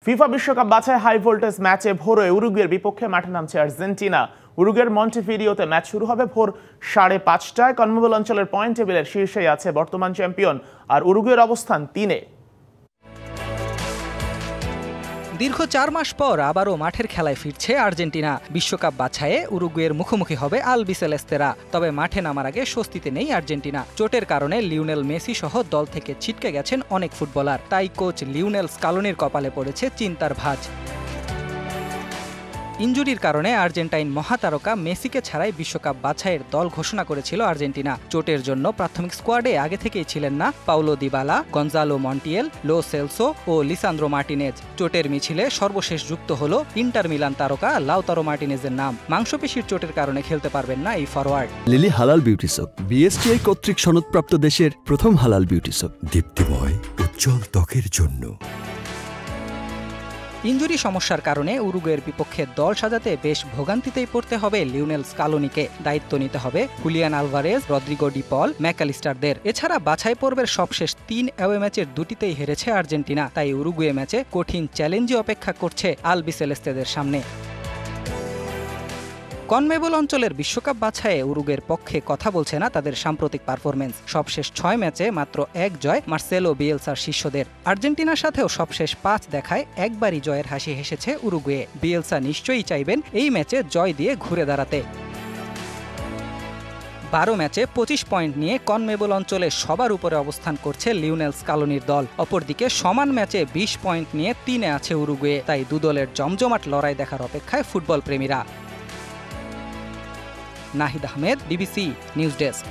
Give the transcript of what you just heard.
FIFA বিশ্বকাপ বাছাই high voltage ম্যাচে ভোরে উরুগুয়ের বিপক্ষে মাঠে নামছে আর্জেন্টিনা। উরুগুয়ের মন্টেভিডিওতে ম্যাচ শুরু হবে ভোর 5:30টায়। কনমেবল অঞ্চলের পয়েন্ট টেবিলের শীর্ষেই আছে বর্তমান চ্যাম্পিয়ন, আর উরুগুয়ের অবস্থান 3-এ। দীর্ঘ 4 মাস পর আবারও মাঠের খেলায় ফিরছে আর্জেন্টিনা। বিশ্বকাপ বাছাইয়ে উরুগুয়ের মুখোমুখি হবে আলবিসেলেস্তেরা। তবে মাঠে নামার আগে স্বস্তিতে নেই আর্জেন্টিনা। চোটের কারণে লিওনেল মেসি সহ দল থেকে ছিটকে গেছেন অনেক ফুটবলার। তাই কোচ লিওনেল স্কালোনির কপালে পড়েছে চিন্তার ভাঁজ। ইনজুরির কারণে আর্জেন্টাইন মহাতারকা মেসিকে ছাড়াই বিশ্বকাপ বাছাইয়ের দল ঘোষণা করেছিল আর্জেন্টিনা। চোটের জন্য প্রাথমিক স্কোয়াডে আগে থেকেই ছিলেন না Paulo Dybala, Gonzalo Montiel, Lo Celso ও লিসান্দ্রো মার্টিনেজ। চোটের মিছিলে সর্বশেষ যুক্ত হল ইন্টার মিলান তারকা লাউতারো মার্টিনেজের নাম। মাংসপেশির চোটের কারণে খেলতে পারবেন না এই ফরওয়ার্ড। লিলি হালাল বিউটি সোপ, বিএসটিআই কর্তৃক সনদপ্রাপ্ত দেশের প্রথম হালাল বিউটি সোপ, দীপ্তিময় উজ্জ্বল ত্বকের জন্য। ইনজুরি সমস্যার কারণে উরুগুয়ের বিপক্ষে দল সাজাতে বেশ ভোগান্তিতেই পড়তে হবে লিওনেল স্কালোনিকে। দায়িত্ব নিতে হবে হুলিয়ান আলভারেজ, রদ্রিগো ডি পল, ম্যাকালিস্টারদের। এছাড়া বাছাই পর্বের সবশেষ 3 অ্যাওয়ে ম্যাচের 2টিতেই হেরেছে আর্জেন্টিনা। তাই উরুগুয়ে ম্যাচে কঠিন চ্যালেঞ্জই অপেক্ষা করছে আলবিসেলেস্তেদের সামনে। কনমেবল অঞ্চলের বিশ্বকাপ বাছাইয়ে উরুগুয়ের পক্ষে কথা বলছে না তাদের সাম্প্রতিক পারফরমেন্স। সবশেষ 6 ম্যাচে মাত্র 1 জয় মার্সেলো বিয়েলসার শিষ্যদের। আর্জেন্টিনার সাথেও সবশেষ 5 দেখায় একবারই জয়ের হাসি হেসেছে উরুগুয়ে। বিয়েলসা নিশ্চয়ই চাইবেন এই ম্যাচে জয় দিয়ে ঘুরে দাঁড়াতে। 12 ম্যাচে 25 পয়েন্ট নিয়ে কনমেবল অঞ্চলে সবার উপরে অবস্থান করছে লিওনেল স্কালোনির দল। অপরদিকে সমান ম্যাচে 20 পয়েন্ট নিয়ে 3-এ আছে উরুগুয়ে। তাই দুদলের জমজমাট লড়াই দেখার অপেক্ষায় ফুটবল প্রেমীরা। Nahid Ahmed, BBC news desk.